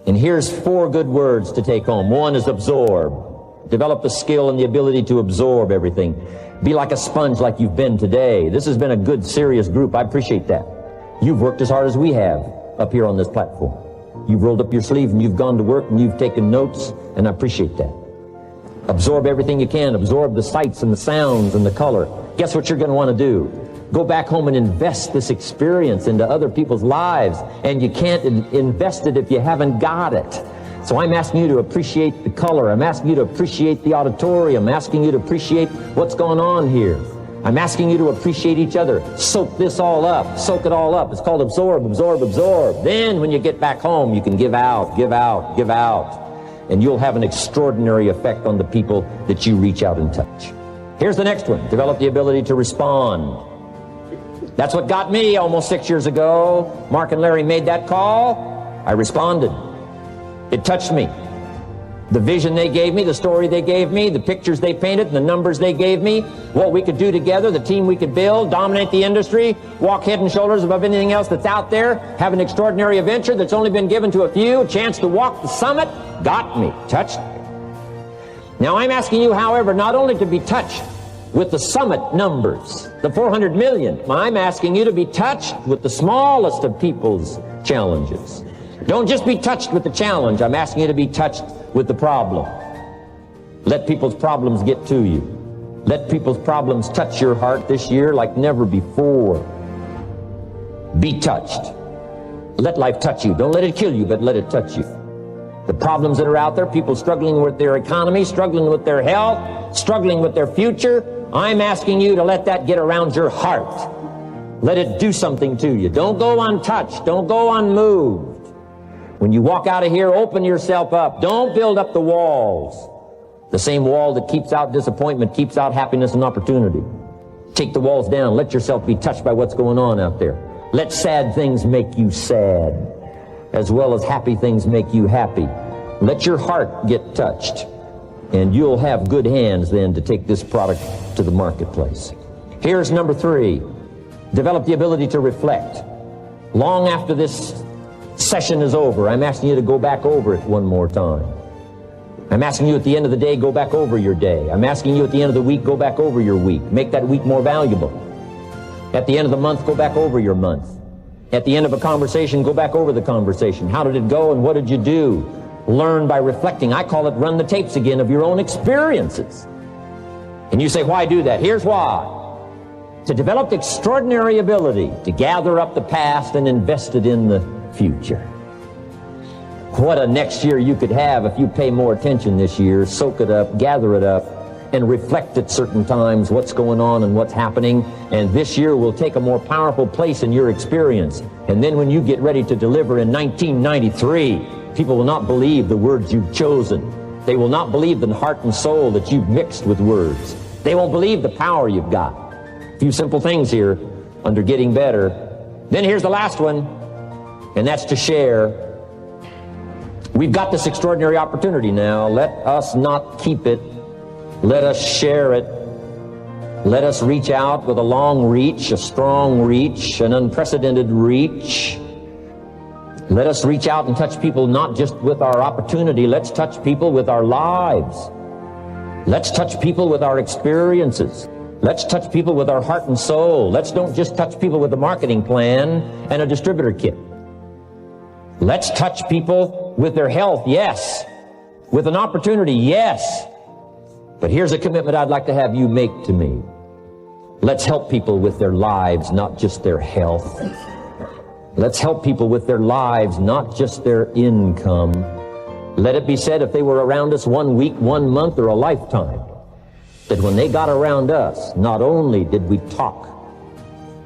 And here's 4 good words to take home. 1 is absorb. Develop the skill and the ability to absorb everything. Be like a sponge like you've been today. This has been a good, serious group. I appreciate that. You've worked as hard as we have up here on this platform. You've rolled up your sleeve and you've gone to work and you've taken notes, and I appreciate that. Absorb everything you can. Absorb the sights and the sounds and the color. Guess what you're going to want to do? Go back home and invest this experience into other people's lives, and you can't invest it if you haven't got it. So I'm asking you to appreciate the color. I'm asking you to appreciate the auditorium. I'm asking you to appreciate what's going on here. I'm asking you to appreciate each other. Soak this all up. Soak it all up. It's called absorb, absorb, absorb. Then when you get back home, you can give out, give out, give out. And you'll have an extraordinary effect on the people that you reach out and touch. Here's the next one. Develop the ability to respond. That's what got me almost 6 years ago. Mark and Larry made that call. I responded. It touched me. The vision they gave me, the story they gave me, the pictures they painted, the numbers they gave me, what we could do together, the team we could build, dominate the industry, walk head and shoulders above anything else that's out there, have an extraordinary adventure that's only been given to a few, a chance to walk the summit, got me, touched me. Now I'm asking you, however, not only to be touched with the summit numbers, the 400 million, I'm asking you to be touched with the smallest of people's challenges. Don't just be touched with the challenge. I'm asking you to be touched with the problem. Let people's problems get to you. Let people's problems touch your heart this year like never before. Be touched. Let life touch you. Don't let it kill you, but let it touch you. The problems that are out there, people struggling with their economy, struggling with their health, struggling with their future, I'm asking you to let that get around your heart. Let it do something to you. Don't go untouched. Don't go unmoved. When you walk out of here, open yourself up. Don't build up the walls. The same wall that keeps out disappointment keeps out happiness and opportunity. Take the walls down. Let yourself be touched by what's going on out there. Let sad things make you sad, as well as happy things make you happy. Let your heart get touched, and you'll have good hands then to take this product to the marketplace. Here's number 3. Develop the ability to reflect. Long after this session is over, I'm asking you to go back over it one more time. I'm asking you at the end of the day, go back over your day. I'm asking you at the end of the week, go back over your week. Make that week more valuable. At the end of the month, go back over your month. At the end of a conversation, go back over the conversation. How did it go and what did you do? Learn by reflecting. I call it run the tapes again of your own experiences. And you say, why do that? Here's why. To develop extraordinary ability to gather up the past and invest it in the future. What a next year you could have if you pay more attention this year, soak it up, gather it up, and reflect at certain times what's going on and what's happening. And this year will take a more powerful place in your experience. And then when you get ready to deliver in 1993, people will not believe the words you've chosen. They will not believe the heart and soul that you've mixed with words. They won't believe the power you've got. A few simple things here under getting better. Then here's the last one, and that's to share. We've got this extraordinary opportunity now. Let us not keep it. Let us share it. Let us reach out with a long reach, a strong reach, an unprecedented reach. Let us reach out and touch people not just with our opportunity. Let's touch people with our lives. Let's touch people with our experiences. Let's touch people with our heart and soul. Let's don't just touch people with a marketing plan and a distributor kit. Let's touch people with their health, yes. With an opportunity, yes. But here's a commitment I'd like to have you make to me. Let's help people with their lives, not just their health. Let's help people with their lives, not just their income. Let it be said, if they were around us 1 week, 1 month, or a lifetime, that when they got around us, not only did we talk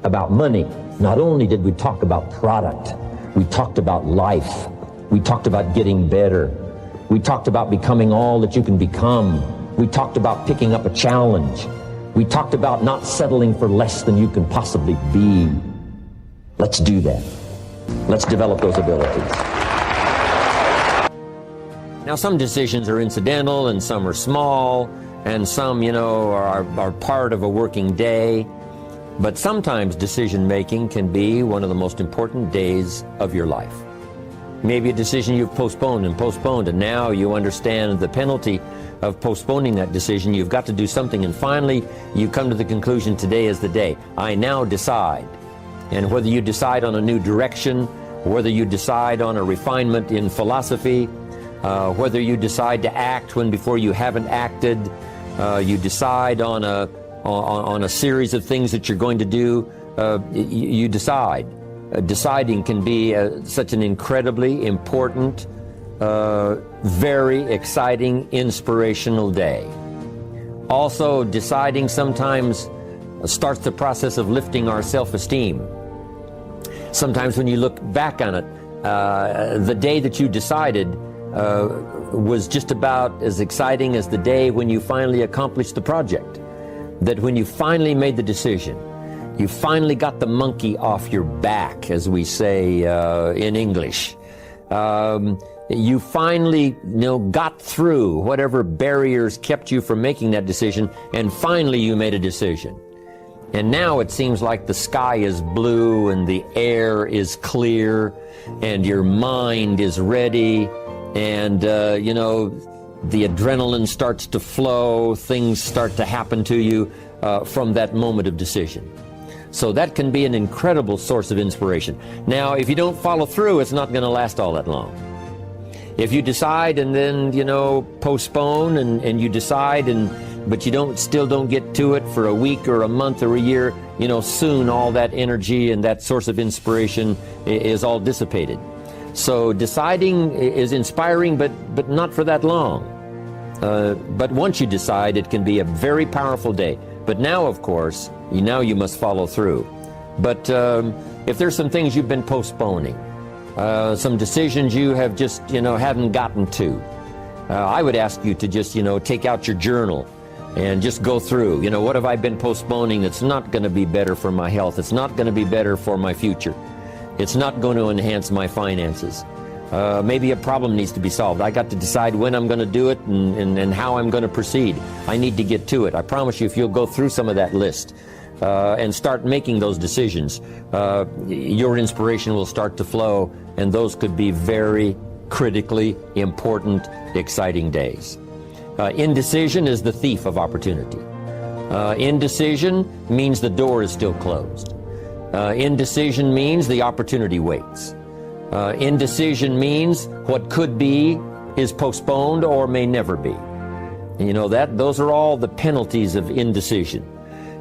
about money, not only did we talk about product, we talked about life. We talked about getting better. We talked about becoming all that you can become. We talked about picking up a challenge. We talked about not settling for less than you can possibly be. Let's do that. Let's develop those abilities. Now, some decisions are incidental and some are small and some, are part of a working day. But sometimes decision-making can be one of the most important days of your life. Maybe a decision you've postponed, and now you understand the penalty of postponing that decision. You've got to do something, and finally you come to the conclusion, today is the day. I now decide. And whether you decide on a new direction, whether you decide on a refinement in philosophy, whether you decide to act when before you haven't acted, you decide on a series of things that you're going to do, you decide. Deciding can be such an incredibly important, very exciting, inspirational day. Also, deciding sometimes starts the process of lifting our self-esteem. Sometimes when you look back on it, the day that you decided was just about as exciting as the day when you finally accomplished the project. That when you finally made the decision, you finally got the monkey off your back, as we say in English. You finally, got through whatever barriers kept you from making that decision, and finally you made a decision. And now it seems like the sky is blue and the air is clear and your mind is ready, and the adrenaline starts to flow, things start to happen to you from that moment of decision. So that can be an incredible source of inspiration. Now, if you don't follow through, it's not going to last all that long. If you decide and then, postpone and you decide, but you still don't get to it for a week or a month or a year, soon all that energy and that source of inspiration is all dissipated. So deciding is inspiring, but not for that long. But once you decide, it can be a very powerful day. But now, of course, you must follow through. But if there's some things you've been postponing, some decisions you have just, haven't gotten to, I would ask you to just, take out your journal and just go through, what have I been postponing that's not going to be better for my health? It's not going to be better for my future. It's not going to enhance my finances. Maybe a problem needs to be solved. I got to decide when I'm going to do it and how I'm going to proceed. I need to get to it. I promise you, if you'll go through some of that list and start making those decisions, your inspiration will start to flow, and those could be very critically important, exciting days. Indecision is the thief of opportunity. Indecision means the door is still closed. Indecision means the opportunity waits. Indecision means what could be is postponed or may never be. And those are all the penalties of indecision.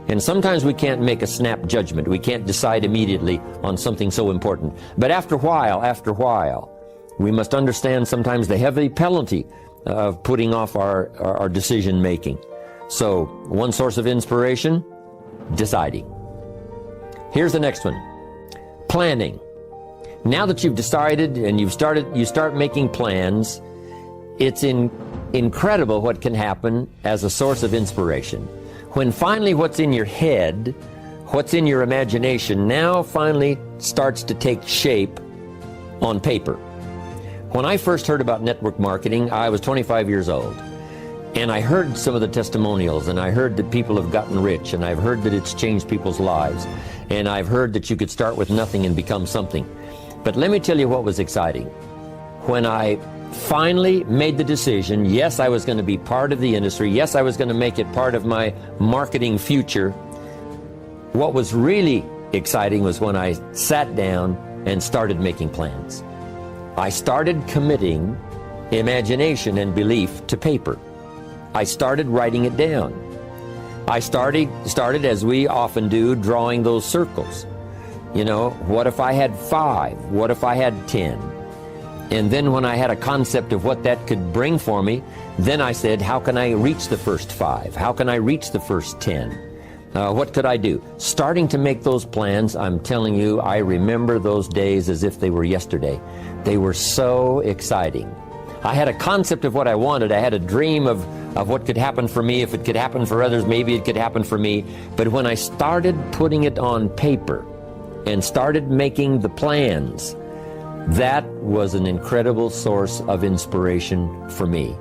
And sometimes we can't make a snap judgment. We can't decide immediately on something so important. But after a while, we must understand sometimes the heavy penalty of putting off our decision making. So, one source of inspiration, deciding. Here's the next one, planning. Now that you've decided and you start making plans, it's incredible what can happen as a source of inspiration. When finally what's in your head, what's in your imagination, now finally starts to take shape on paper. When I first heard about network marketing, I was 25 years old. And I heard some of the testimonials, and I heard that people have gotten rich, and I've heard that it's changed people's lives. And I've heard that you could start with nothing and become something. But let me tell you what was exciting. When I finally made the decision, yes, I was going to be part of the industry, yes, I was going to make it part of my marketing future, what was really exciting was when I sat down and started making plans. I started committing imagination and belief to paper. I started writing it down. I started, as we often do, drawing those circles. What if I had 5? What if I had 10? And then when I had a concept of what that could bring for me, then I said, how can I reach the first 5? How can I reach the first 10? What could I do? Starting to make those plans, I'm telling you, I remember those days as if they were yesterday. They were so exciting. I had a concept of what I wanted. I had a dream of what could happen for me. If it could happen for others, maybe it could happen for me. But when I started putting it on paper and started making the plans, that was an incredible source of inspiration for me.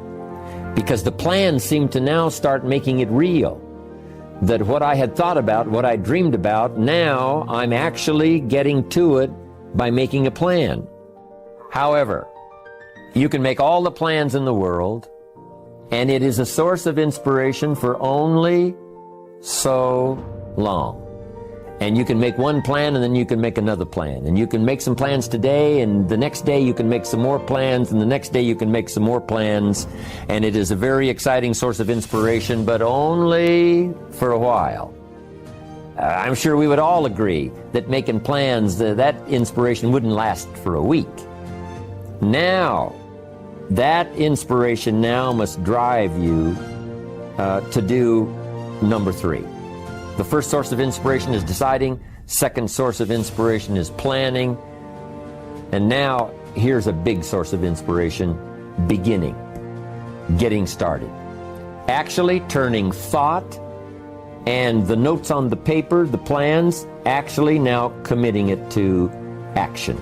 Because the plans seemed to now start making it real. That what I had thought about, what I dreamed about, now I'm actually getting to it by making a plan. However, you can make all the plans in the world, and it is a source of inspiration for only so long. And you can make one plan, and then you can make another plan. And you can make some plans today, and the next day you can make some more plans, and the next day you can make some more plans. And it is a very exciting source of inspiration, but only for a while. I'm sure we would all agree that making plans, that inspiration wouldn't last for a week. Now, that inspiration now must drive you to do number 3. The first source of inspiration is deciding. Second source of inspiration is planning. And now, here's a big source of inspiration: beginning, getting started. Actually turning thought and the notes on the paper, the plans, actually now committing it to action,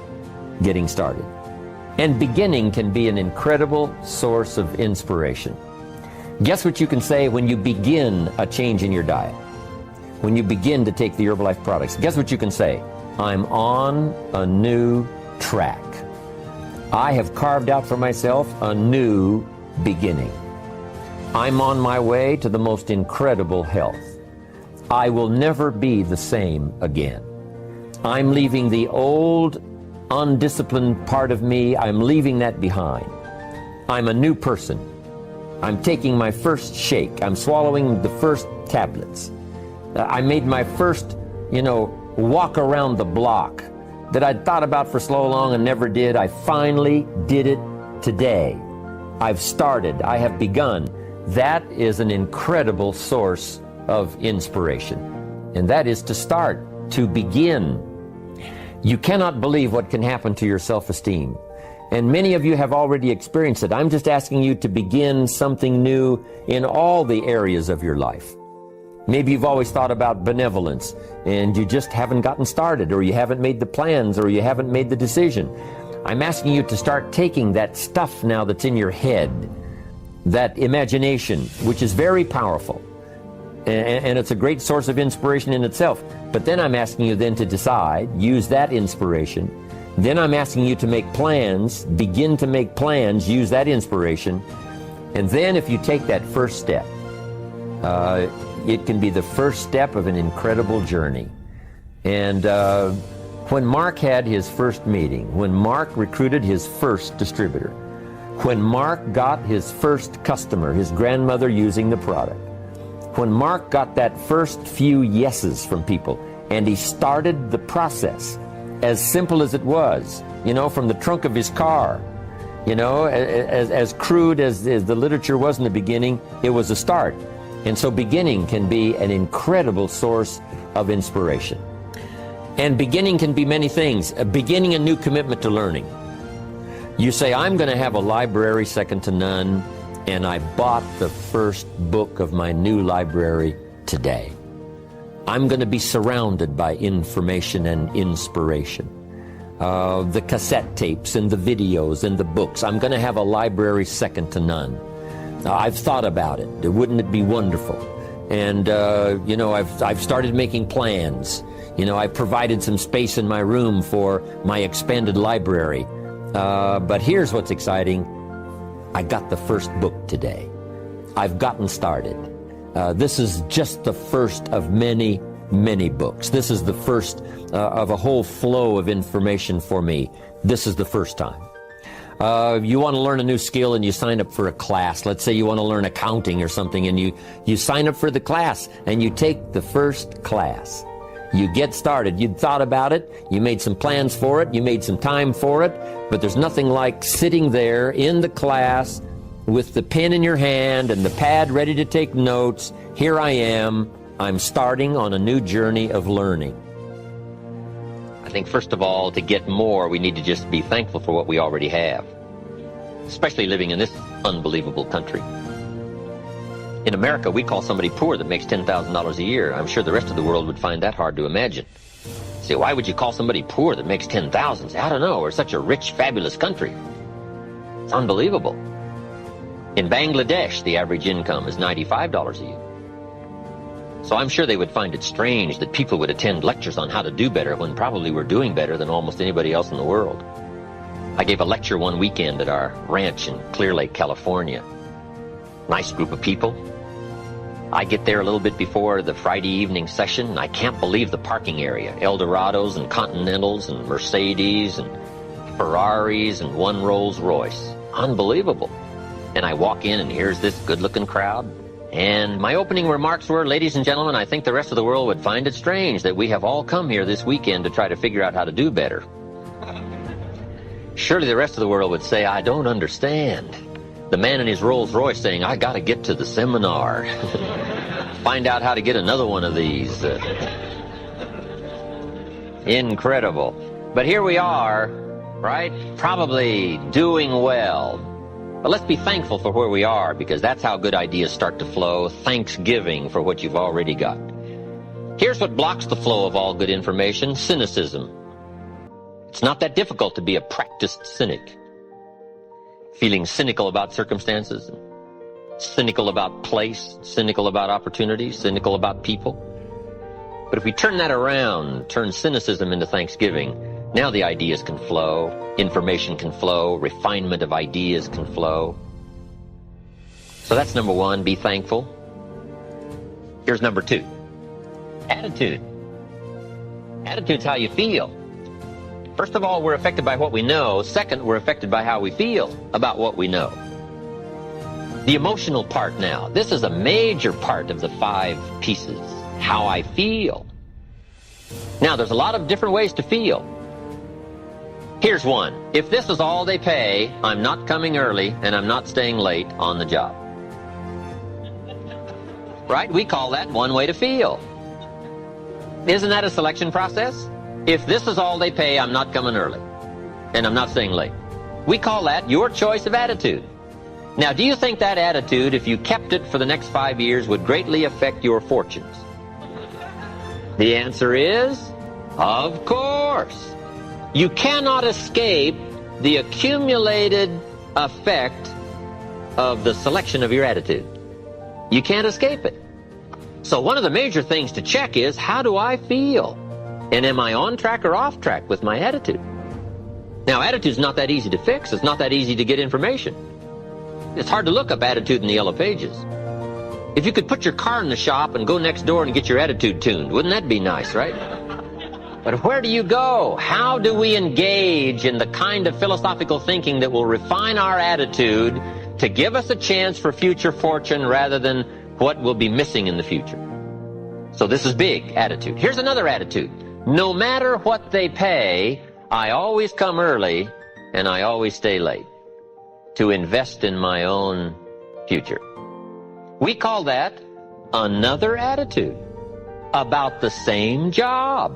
getting started. And beginning can be an incredible source of inspiration. Guess what you can say when you begin a change in your diet? When you begin to take the Herbalife products, guess what you can say? I'm on a new track. I have carved out for myself a new beginning. I'm on my way to the most incredible health. I will never be the same again. I'm leaving the old, undisciplined part of me. I'm leaving that behind. I'm a new person. I'm taking my first shake. I'm swallowing the first tablets. I made my first, walk around the block that I'd thought about for so long and never did. I finally did it today. I've started. I have begun. That is an incredible source of inspiration. And that is to start, to begin. You cannot believe what can happen to your self-esteem. And many of you have already experienced it. I'm just asking you to begin something new in all the areas of your life. Maybe you've always thought about benevolence and you just haven't gotten started, or you haven't made the plans, or you haven't made the decision. I'm asking you to start taking that stuff now that's in your head, that imagination, which is very powerful, and it's a great source of inspiration in itself. But then I'm asking you then to decide, use that inspiration. Then I'm asking you to make plans, begin to make plans, use that inspiration. And then if you take that first step, it can be the first step of an incredible journey. And when Mark had his first meeting, when Mark recruited his first distributor, when Mark got his first customer, his grandmother using the product, when Mark got that first few yeses from people, and he started the process, as simple as it was, from the trunk of his car, as crude as the literature was in the beginning, it was a start. And so beginning can be an incredible source of inspiration. And beginning can be many things. Beginning a new commitment to learning. You say, I'm going to have a library second to none, and I bought the first book of my new library today. I'm going to be surrounded by information and inspiration. The cassette tapes and the videos and the books. I'm going to have a library second to none. I've thought about it. Wouldn't it be wonderful? And, I've started making plans. I've provided some space in my room for my expanded library. But here's what's exciting. I got the first book today. I've gotten started. This is just the first of many, many books. This is the first of a whole flow of information for me. This is the first time. You want to learn a new skill and you sign up for a class. Let's say you want to learn accounting or something, and you sign up for the class and you take the first class. You get started. You'd thought about it. You made some plans for it. You made some time for it. But there's nothing like sitting there in the class with the pen in your hand and the pad ready to take notes. Here I am. I'm starting on a new journey of learning. I think first of all, to get more, we need to just be thankful for what we already have, especially living in this unbelievable country. In America, we call somebody poor that makes $10,000 a year. I'm sure the rest of the world would find that hard to imagine. Say, why would you call somebody poor that makes $10,000? I don't know. We're such a rich, fabulous country. It's unbelievable. In Bangladesh, the average income is $95 a year. So I'm sure they would find it strange that people would attend lectures on how to do better when probably we're doing better than almost anybody else in the world. I gave a lecture one weekend at our ranch in Clear Lake, California. Nice group of people. I get there a little bit before the Friday evening session, and I can't believe the parking area. Eldorados and Continentals and Mercedes and Ferraris and one Rolls Royce. Unbelievable. And I walk in, and here's this good-looking crowd. And my opening remarks were, ladies and gentlemen, I think the rest of the world would find it strange that we have all come here this weekend to try to figure out how to do better. Surely the rest of the world would say, I don't understand. The man in his Rolls Royce saying, I got to get to the seminar. Find out how to get another one of these. Incredible. But here we are, right? Probably doing well. But let's be thankful for where we are, because that's how good ideas start to flow. Thanksgiving for what you've already got. Here's what blocks the flow of all good information: cynicism. It's not that difficult to be a practiced cynic. Feeling cynical about circumstances, cynical about place, cynical about opportunities, cynical about people. But if we turn that around, turn cynicism into thanksgiving, now the ideas can flow, information can flow, refinement of ideas can flow. So that's number one, be thankful. Here's number two, attitude. Attitude's how you feel. First of all, we're affected by what we know. Second, we're affected by how we feel about what we know. The emotional part now. This is a major part of the 5 pieces. How I feel. Now, there's a lot of different ways to feel. Here's one. If this is all they pay, I'm not coming early and I'm not staying late on the job. Right? We call that one way to feel. Isn't that a selection process? If this is all they pay, I'm not coming early and I'm not staying late. We call that your choice of attitude. Now, do you think that attitude, if you kept it for the next 5 years, would greatly affect your fortunes? The answer is, of course. You cannot escape the accumulated effect of the selection of your attitude. You can't escape it. So one of the major things to check is, how do I feel? And am I on track or off track with my attitude? Now, attitude's not that easy to fix. It's not that easy to get information. It's hard to look up attitude in the yellow pages. If you could put your car in the shop and go next door and get your attitude tuned, wouldn't that be nice, right? But where do you go? How do we engage in the kind of philosophical thinking that will refine our attitude to give us a chance for future fortune rather than what will be missing in the future? So this is big, attitude. Here's another attitude. No matter what they pay, I always come early and I always stay late to invest in my own future. We call that another attitude about the same job.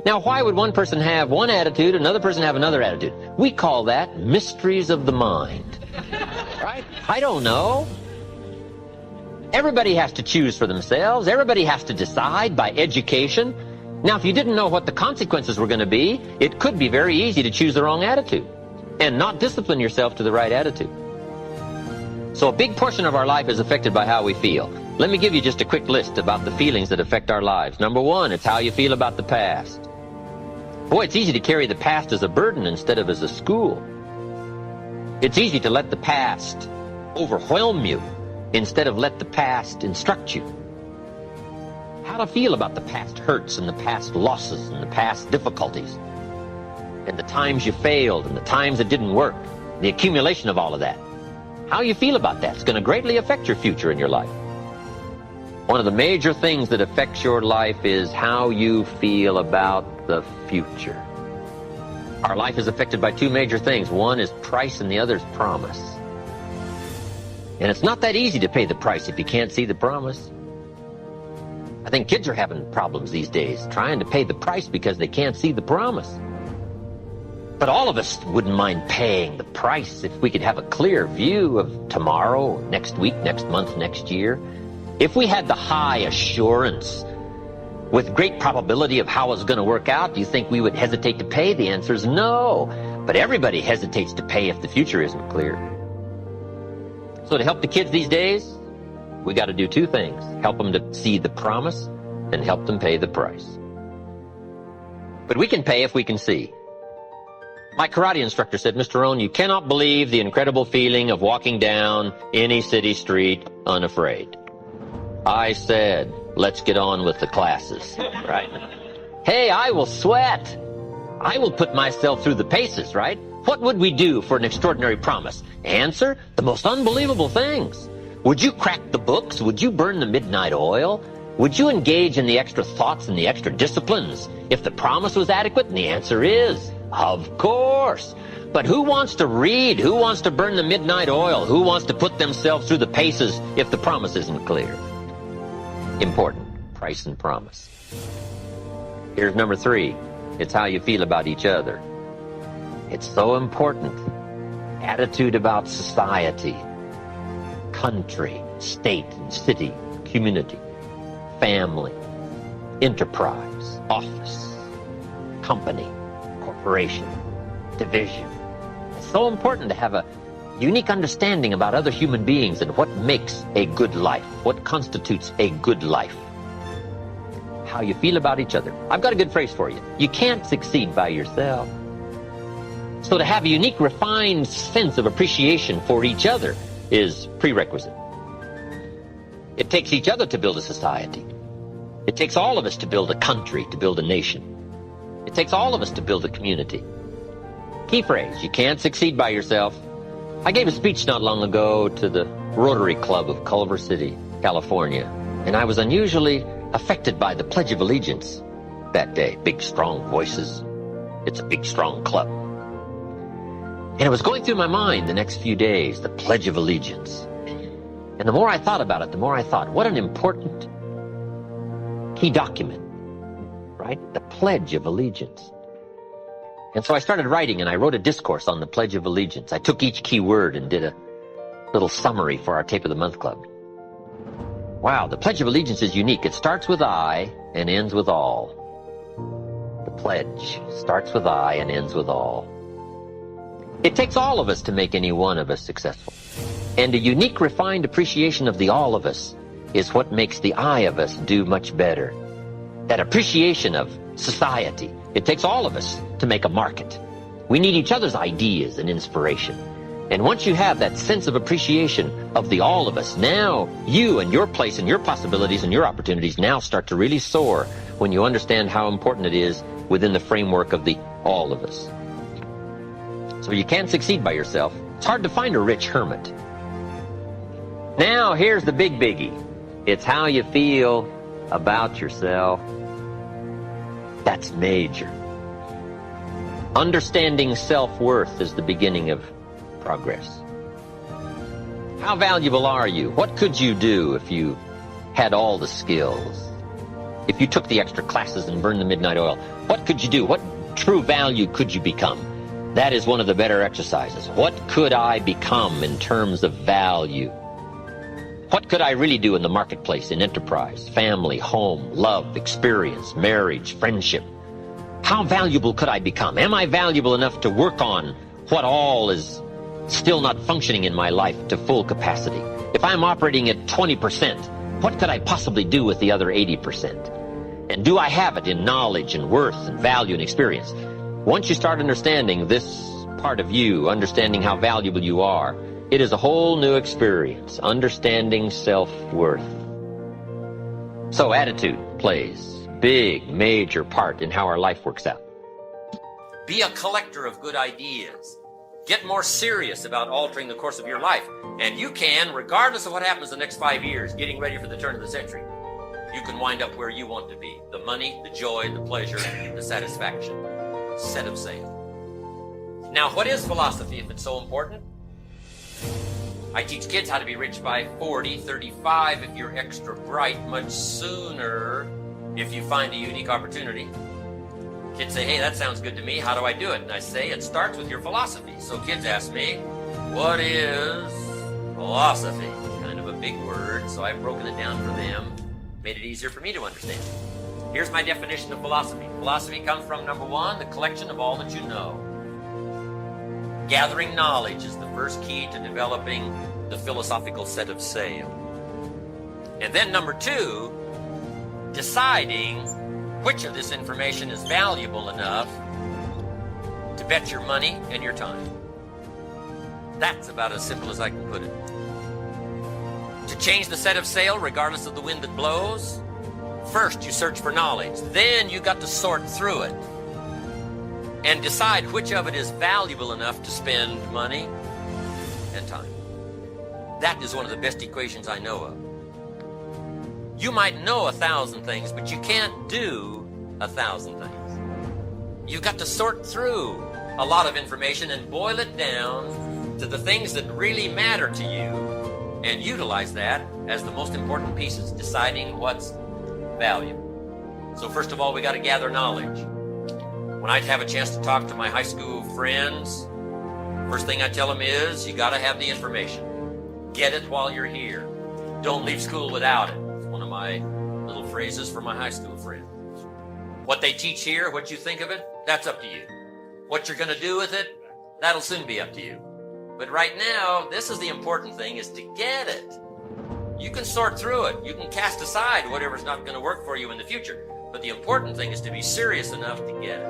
Now, why would one person have one attitude, another person have another attitude? We call that mysteries of the mind. Right? I don't know. Everybody has to choose for themselves. Everybody has to decide by education. Now, if you didn't know what the consequences were going to be, it could be very easy to choose the wrong attitude and not discipline yourself to the right attitude. So a big portion of our life is affected by how we feel. Let me give you just a quick list about the feelings that affect our lives. Number one, it's how you feel about the past. Boy, it's easy to carry the past as a burden instead of as a school. It's easy to let the past overwhelm you instead of let the past instruct you. How to feel about the past hurts and the past losses and the past difficulties and the times you failed and the times it didn't work, the accumulation of all of that. How you feel about that is going to greatly affect your future in your life. One of the major things that affects your life is how you feel about the future. Our life is affected by 2 major things. One is price and the other is promise. And it's not that easy to pay the price if you can't see the promise. I think kids are having problems these days trying to pay the price because they can't see the promise. But all of us wouldn't mind paying the price if we could have a clear view of tomorrow, next week, next month, next year. If we had the high assurance with great probability of how it's going to work out, do you think we would hesitate to pay? The answer is no. But everybody hesitates to pay if the future isn't clear. So to help the kids these days, we got to do 2 things. Help them to see the promise and help them pay the price. But we can pay if we can see. My karate instructor said, Mr. Rohn, you cannot believe the incredible feeling of walking down any city street unafraid. I said, let's get on with the classes. Right. Hey, I will sweat. I will put myself through the paces, right? What would we do for an extraordinary promise? Answer, the most unbelievable things. Would you crack the books? Would you burn the midnight oil? Would you engage in the extra thoughts and the extra disciplines if the promise was adequate? And the answer is, of course. But who wants to read? Who wants to burn the midnight oil? Who wants to put themselves through the paces if the promise isn't clear? Important, price and promise. Here's number 3. It's how you feel about each other. It's so important. Attitude about society, country, state, and city, community, family, enterprise, office, company, corporation, division. It's so important to have a unique understanding about other human beings and what makes a good life, what constitutes a good life. How you feel about each other. I've got a good phrase for you. You can't succeed by yourself. So to have a unique, refined sense of appreciation for each other is prerequisite. It takes each other to build a society. It takes all of us to build a country, to build a nation. It takes all of us to build a community. Key phrase, you can't succeed by yourself. I gave a speech not long ago to the Rotary Club of Culver City, California, and I was unusually affected by the Pledge of Allegiance that day. Big, strong voices. It's a big, strong club. And it was going through my mind the next few days, the Pledge of Allegiance. And the more I thought about it, the more I thought, what an important key document, right? The Pledge of Allegiance. And so I started writing, and I wrote a discourse on the Pledge of Allegiance. I took each key word and did a little summary for our Tape of the Month Club. Wow, the Pledge of Allegiance is unique. It starts with I and ends with all. The pledge starts with I and ends with all. It takes all of us to make any one of us successful. And a unique, refined appreciation of the all of us is what makes the I of us do much better. That appreciation of society. It takes all of us to make a market. We need each other's ideas and inspiration. And once you have that sense of appreciation of the all of us, now you and your place and your possibilities and your opportunities now start to really soar when you understand how important it is within the framework of the all of us. So you can't succeed by yourself. It's hard to find a rich hermit. Now here's the big biggie. It's how you feel about yourself. That's major. Understanding self-worth is the beginning of progress. How valuable are you? What could you do if you had all the skills? If you took the extra classes and burned the midnight oil, what could you do? What true value could you become? That is one of the better exercises. What could I become in terms of value? What could I really do in the marketplace, in enterprise, family, home, love, experience, marriage, friendship? How valuable could I become? Am I valuable enough to work on what all is still not functioning in my life to full capacity? If I'm operating at 20%, what could I possibly do with the other 80%? And do I have it in knowledge and worth and value and experience? Once you start understanding this part of you, understanding how valuable you are, it is a whole new experience, understanding self-worth. So attitude plays big, major part in how our life works out. Be a collector of good ideas. Get more serious about altering the course of your life. And you can, regardless of what happens the next 5 years, getting ready for the turn of the century, you can wind up where you want to be. The money, the joy, the pleasure, the satisfaction. Set of sail. Now, what is philosophy if it's so important? I teach kids how to be rich by 40, 35 if you're extra bright, much sooner if you find a unique opportunity. Kids say, hey, that sounds good to me. How do I do it? And I say, it starts with your philosophy. So kids ask me, what is philosophy? Kind of a big word, so I've broken it down for them, made it easier for me to understand. Here's my definition of philosophy. Philosophy comes from, number one, the collection of all that you know. Gathering knowledge is the first key to developing the philosophical set of sail. And then number two, deciding which of this information is valuable enough to bet your money and your time. That's about as simple as I can put it. To change the set of sail regardless of the wind that blows, first you search for knowledge. Then you got to sort through it and decide which of it is valuable enough to spend money and time. That is one of the best equations I know of. You might know 1,000 things, but you can't do 1,000 things. You've got to sort through a lot of information and boil it down to the things that really matter to you and utilize that as the most important pieces, deciding what's valuable. So first of all, we got to gather knowledge. When I have a chance to talk to my high school friends, first thing I tell them is, you got to have the information. Get it while you're here. Don't leave school without it. It's one of my little phrases for my high school friends. What they teach here, what you think of it, that's up to you. What you're going to do with it, that'll soon be up to you. But right now, this is the important thing, is to get it. You can sort through it. You can cast aside whatever's not going to work for you in the future. But the important thing is to be serious enough to get it.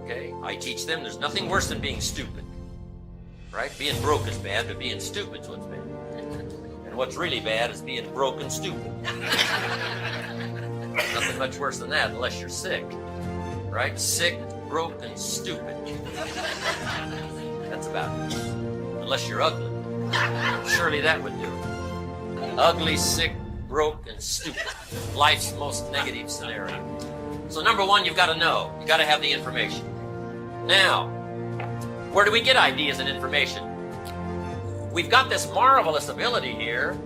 Okay? I teach them there's nothing worse than being stupid. Right? Being broke is bad, but being stupid's what's bad. And what's really bad is being broke and stupid. Nothing much worse than that unless you're sick. Right? Sick, broke, and stupid. That's about it. Unless you're ugly. Surely that would do it. Ugly, sick, broke, and stupid. Life's most negative scenario. So number one, you've got to know. You've got to have the information. Now, where do we get ideas and information? We've got this marvelous ability here,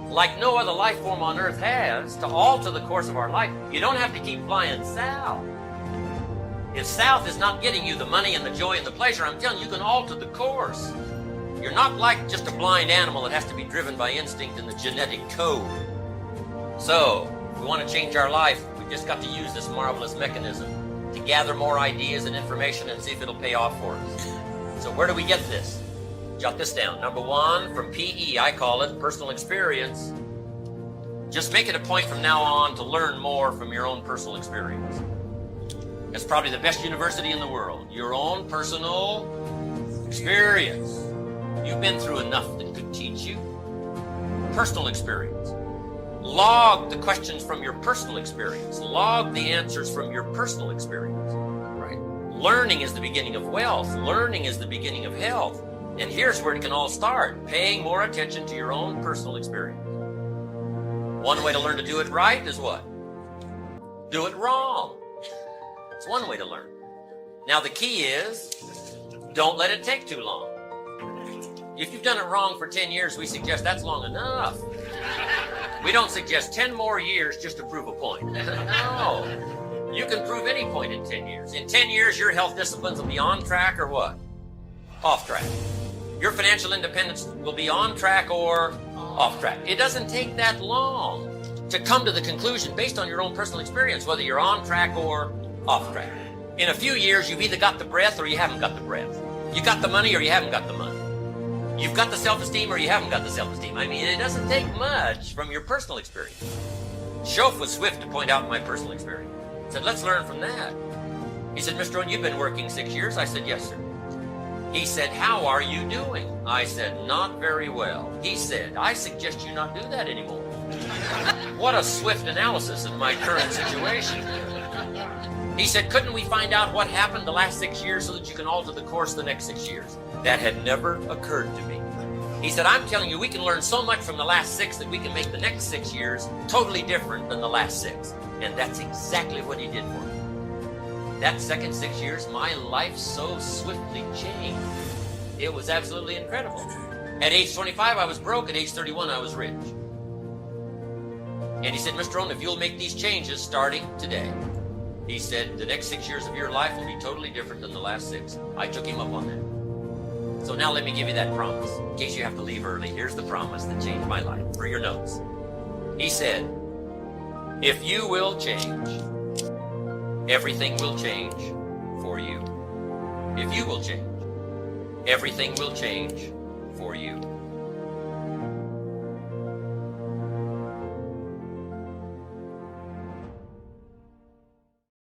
like no other life form on earth has, to alter the course of our life. You don't have to keep flying south. If south is not getting you the money and the joy and the pleasure, I'm telling you, you can alter the course. You're not like just a blind animal that has to be driven by instinct and the genetic code. So, if we want to change our life, we've just got to use this marvelous mechanism to gather more ideas and information and see if it'll pay off for us. So where do we get this? Jot this down. Number one, from PE, I call it personal experience. Just make it a point from now on to learn more from your own personal experience. It's probably the best university in the world. Your own personal experience. You've been through enough that could teach you. Personal experience. Log the questions from your personal experience. Log the answers from your personal experience. Right? Learning is the beginning of wealth. Learning is the beginning of health. And here's where it can all start. Paying more attention to your own personal experience. One way to learn to do it right is what? Do it wrong. It's one way to learn. Now the key is, don't let it take too long. If you've done it wrong for 10 years, we suggest that's long enough. We don't suggest 10 more years just to prove a point. No. You can prove any point in 10 years. In 10 years, your health disciplines will be on track or what? Off track. Your financial independence will be on track or off track. It doesn't take that long to come to the conclusion based on your own personal experience, whether you're on track or off track. In a few years, you've either got the breath or you haven't got the breath. You got the money or you haven't got the money. You've got the self-esteem or you haven't got the self-esteem. I mean, it doesn't take much from your personal experience. Schoaf was swift to point out my personal experience. He said, let's learn from that. He said, Mr. Rohn, you've been working 6 years? I said, yes, sir. He said, how are you doing? I said, not very well. He said, I suggest you not do that anymore. What a swift analysis of my current situation. He said, couldn't we find out what happened the last 6 years so that you can alter the course the next 6 years? That had never occurred to me. He said, I'm telling you, we can learn so much from the last 6 that we can make the next 6 years totally different than the last 6. And that's exactly what he did for me. That second 6 years, my life so swiftly changed. It was absolutely incredible. At age 25, I was broke. At age 31, I was rich. And he said, Mr. Rohn, if you'll make these changes starting today, he said, the next 6 years of your life will be totally different than the last 6. I took him up on that. So now let me give you that promise. In case you have to leave early, here's the promise that changed my life for your notes. He said, if you will change, everything will change for you. If you will change, everything will change for you.